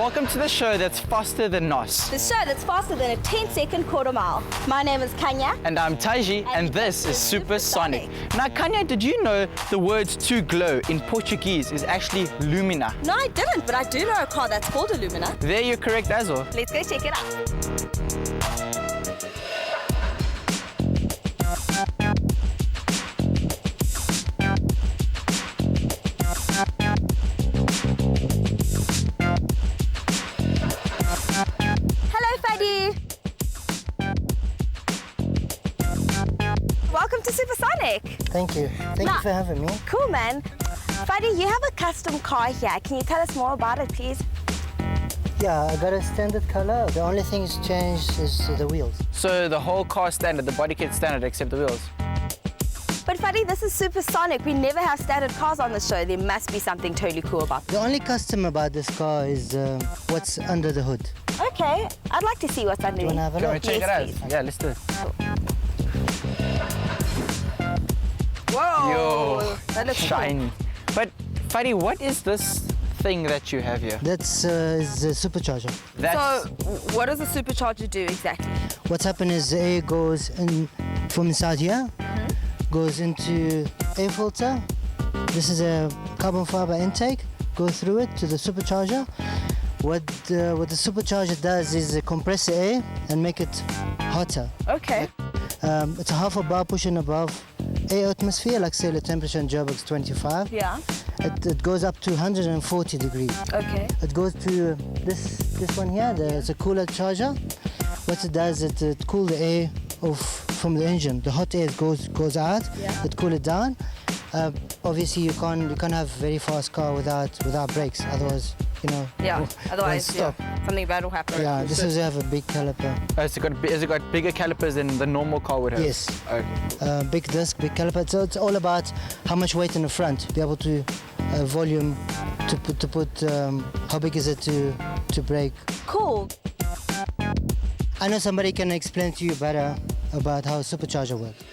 welcome to the show that's faster than NOS. The show that's faster than a 10-second quarter mile. My name is Kanya. And I'm Taji, and this is Supersonic. Now, Kanya, did you know the word to glow in Portuguese is actually lumina? No, I didn't, but I do know a car that's called a Lumina. There you're correct as well. Let's go check it out. Hello, Fadi. Welcome to Supersonic. Thank you. Thank you for having me. Cool, man. Fadi, you have a custom car here. Can you tell us more about it, please? Yeah, I got a standard color. The only thing that's changed is the wheels. So the whole car standard, the body kit standard except the wheels. But Fadi, this is Supersonic. We never have standard cars on the show. There must be something totally cool about The only custom about this car is what's under the hood. Okay, I'd like to see what's under Do you want to have a Can we look? check Yes, it out? please. Yeah, let's do it. Whoa! Yo, That looks shiny. But Fadi, what is this thing that you have here? That's is a supercharger. That's, So, what does a supercharger do exactly? What's happened is the air goes in from inside here, goes into air filter. This is a carbon fiber intake. Go through it to the supercharger. What the supercharger does is compress the air and make it hotter. Okay. It's a half a bar pushing above air atmosphere, like say the temperature in Joburg is 25. Yeah. It goes up to 140 degrees. Okay. It goes to this one here, it's a cooler charger. What it does, it cools the air off from the engine. The hot air goes out, Yeah. it cools it down. Obviously you can't have very fast car without brakes, otherwise, you know. Yeah. Otherwise, stop. something bad will happen. Yeah, this is have a big caliper. has it got bigger calipers than the normal car would have? Yes. Okay. Big disc, big caliper. So it's all about how much weight in the front, be able to volume to put how big is it to brake. Cool. I know somebody can explain to you better about how a supercharger works.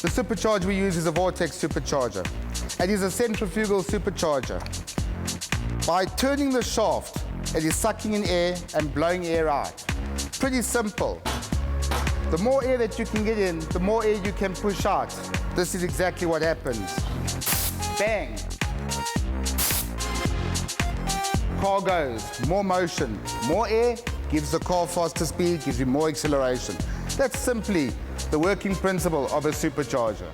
The supercharger we use is a Vortex supercharger. It is a centrifugal supercharger. By turning the shaft, it is sucking in air and blowing air out. Pretty simple. The more air that you can get in, the more air you can push out. This is exactly what happens. Bang. Car goes, more motion, more air, gives the car faster speed, gives you more acceleration. That's simply the working principle of a supercharger.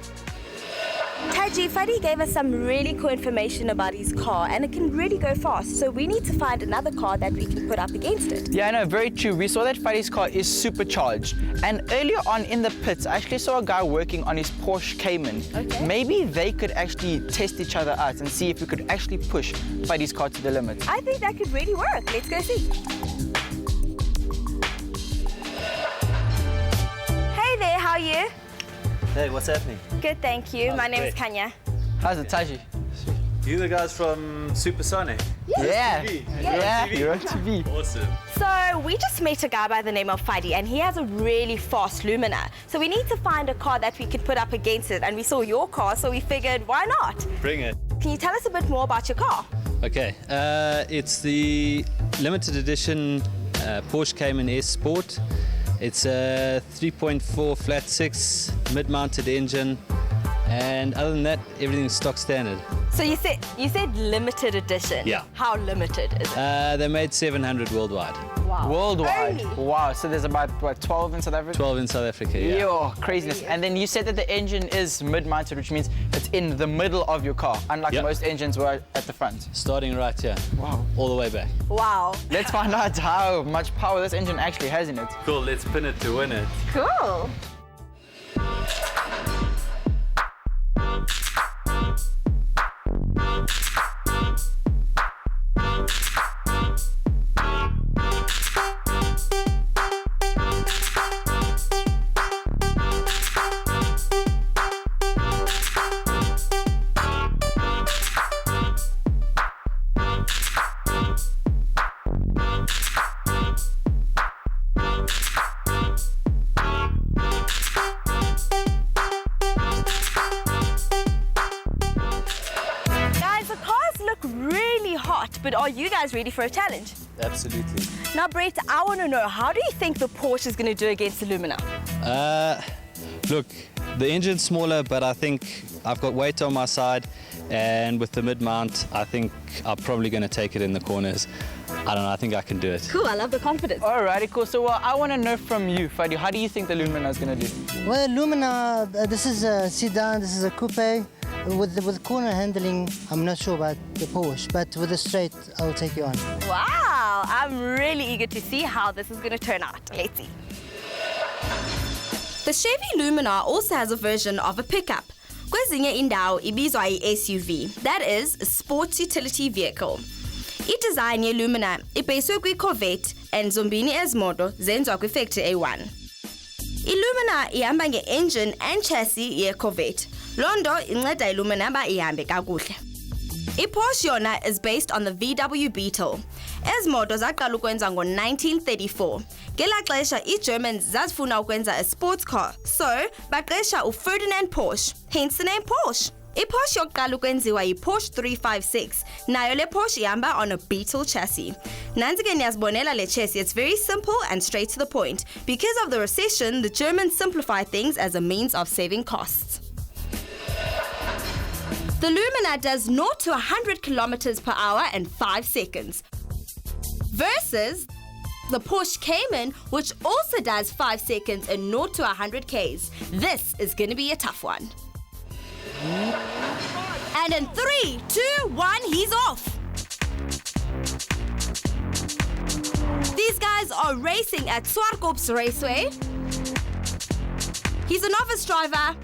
Taji, Fadi gave us some really cool information about his car, and it can really go fast. So we need to find another car that we can put up against it. Yeah, I know, very true. We saw that Fadi's car is supercharged. And earlier on in the pits, I actually saw a guy working on his Porsche Cayman. Okay. Maybe they could actually test each other out and see if we could actually push Fadi's car to the limit. I think that could really work. Let's go see. Hey there, how are you? Hey, what's happening? Good, thank you. My name is great. Kanya. How's it, Taji? You the guys from Supersonic? Yeah. TV. Yeah, TV. you're on TV. Awesome. So we just met a guy by the name of Fadi, and he has a really fast Lumina. So we need to find a car that we could put up against it, and we saw your car, so we figured, why not? Bring it. Can you tell us a bit more about your car? Okay, it's the limited edition Porsche Cayman S Sport. It's a 3.4 flat 6 mid-mounted engine, and other than that, everything's stock standard. So you said limited edition. Yeah. How limited is it? They made 700 worldwide. Wow. Worldwide. Only? Wow, so there's about, what, 12 in South Africa? 12 in South Africa, yeah. Yo, craziness. And then you said that the engine is mid-mounted, which means it's in the middle of your car, unlike Yep. most engines were at the front. Starting right here. Wow. All the way back. Wow. Let's find out how much power this engine actually has in it. Cool, let's pin it to win it. Cool. not, but are you guys ready for a challenge? Absolutely. Now, Brett, I want to know, how do you think the Porsche is going to do against the Lumina? Look, the engine's smaller, but I think I've got weight on my side, and with the mid-mount, I think I'm probably going to take it in the corners. I don't know, I think I can do it. Cool, I love the confidence. Alrighty, cool. So I want to know from you, Fadi, how do you think the Lumina is going to do? Well, Lumina, this is a sedan, this is a coupe. With corner handling, I'm not sure about the Porsche, but with the straight, I'll take you on. Wow, I'm really eager to see how this is going to turn out. Let's see. The Chevy Lumina also has a version of a pickup. Kwezinye indawo ibizwa i-SUV, that is, a sports utility vehicle. I-design ye-Lumina ibhekiswe kwi-Corvette and zombini ezimoto zenziwa kwi-Factory A1. I-Lumina ihamba nge-engine and chassis ye-Corvette. Londo inceda i-Lumina ba ihambe kakuhle. I-Porsche yona is based on the VW Beetle. Ezimoto zaqala ukwenza ngo-1934. Ngela xesha i-Germans zazifuna ukwenza a sports car, so baqesha uFerdinand Porsche, hence the name Porsche. I-Porsche yokuqala ukwenziwa yi-Porsche 356. Nayo le Porsche ihamba on a Beetle chassis. Nanzi ke niyazibonela le chassis, it's very simple and straight to the point. Because of the recession, the Germans simplified things as a means of saving costs. The Lumina does 0 to 100 kilometers per hour in 5 seconds. Versus the Porsche Cayman, which also does 5 seconds in 0 to 100 Ks. This is going to be a tough one. And in 3, 2, 1, he's off. These guys are racing at Swartkops Raceway. He's a novice driver.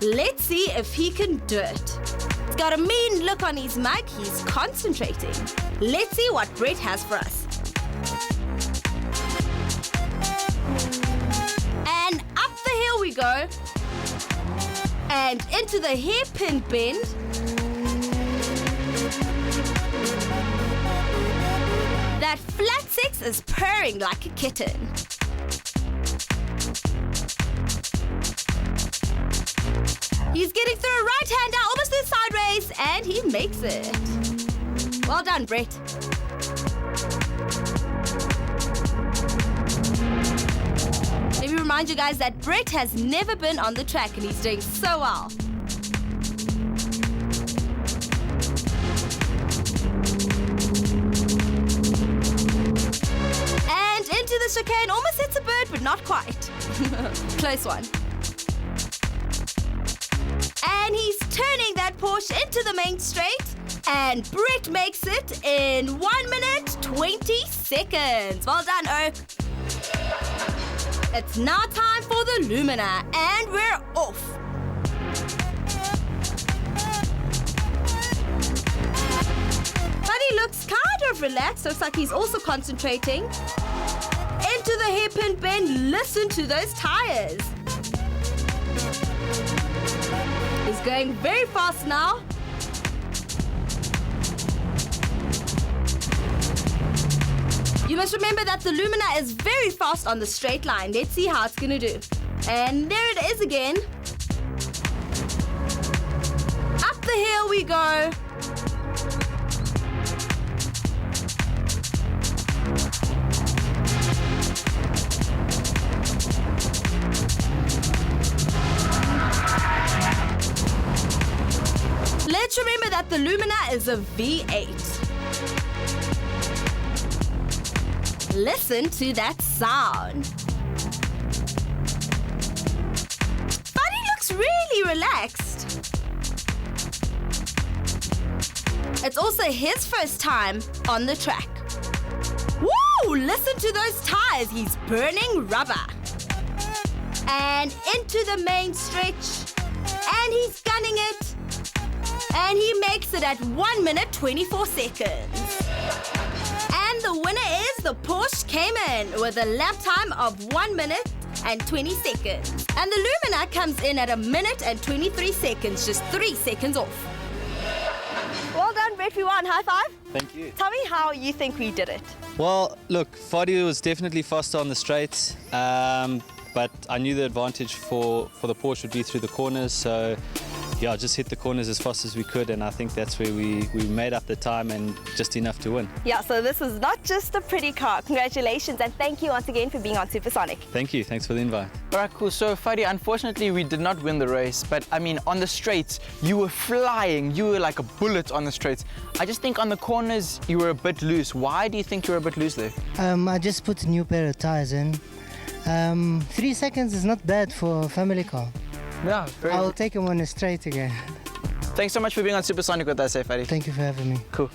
Let's see if he can do it. He's got a mean look on his mug. He's concentrating. Let's see what Brett has for us. And up the hill we go. And into the hairpin bend. That flat six is purring like a kitten. He's getting through a right-hander, almost to the sideways, and he makes it. Well done, Brett. Let me remind you guys that Brett has never been on the track, and he's doing so well. And into the chicane, almost hits a bird, but not quite. Close one. And he's turning that Porsche into the main straight. And Brett makes it in 1 minute, 20 seconds. Well done, Oak. It's now time for the Lumina, and we're off. Buddy looks kind of relaxed. Looks like he's also concentrating. Into the hairpin bend. Listen to those tires. He's going very fast now. You must remember that the Lumina is very fast on the straight line. Let's see how it's going to do. And there it is again. Up the hill we go. Let's remember that the Lumina is a V8. Listen to that sound. Buddy looks really relaxed. It's also his first time on the track. Woo! Listen to those tires. He's burning rubber. And into the main stretch. And he's gunning it. And he makes it at 1 minute, 24 seconds. And the winner is the Porsche Cayman with a lap time of 1 minute and 20 seconds. And the Lumina comes in at 1 minute and 23 seconds, just 3 seconds off. Well done, Brett. We won. High five. Thank you. Tell me how you think we did it. Well, look, Fadi was definitely faster on the straights, but I knew the advantage for the Porsche would be through the corners, so yeah, just hit the corners as fast as we could, and I think that's where we made up the time and just enough to win. Yeah, so this is not just a pretty car. Congratulations and thank you once again for being on Supersonic. Thank you. Thanks for the invite. All right, cool. So, Fadi, unfortunately, we did not win the race, but I mean, on the straights, you were flying. You were like a bullet on the straights. I just think on the corners, you were a bit loose. Why do you think you were a bit loose there? I just put a new pair of tires in. 3 seconds is not bad for a family car. Yeah, very I'll take him on a straight again. Thanks so much for being on Supersonic with us, Fadi. Thank you for having me. Cool.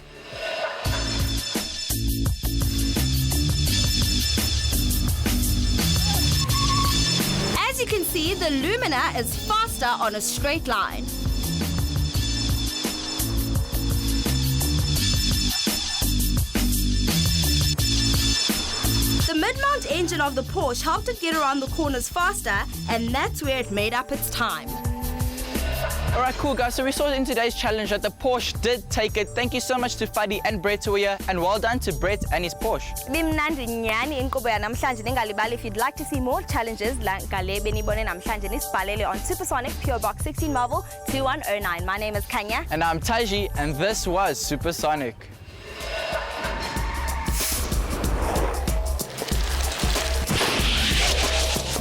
As you can see, the Lumina is faster on a straight line. The mid-mount engine of the Porsche helped it get around the corners faster, and that's where it made up its time. All right, cool, guys. So we saw in today's challenge that the Porsche did take it. Thank you so much to Fadi and Brett who were here, and well done to Brett and his Porsche. Bimnandi nyani inkqubo yanamhlanje ningalibali. If you'd like to see more challenges ngale benibone namhlanje nisibhalele on Supersonic PO Box 16 Marvel 2109. My name is Kanya. And I'm Taji, and this was Supersonic.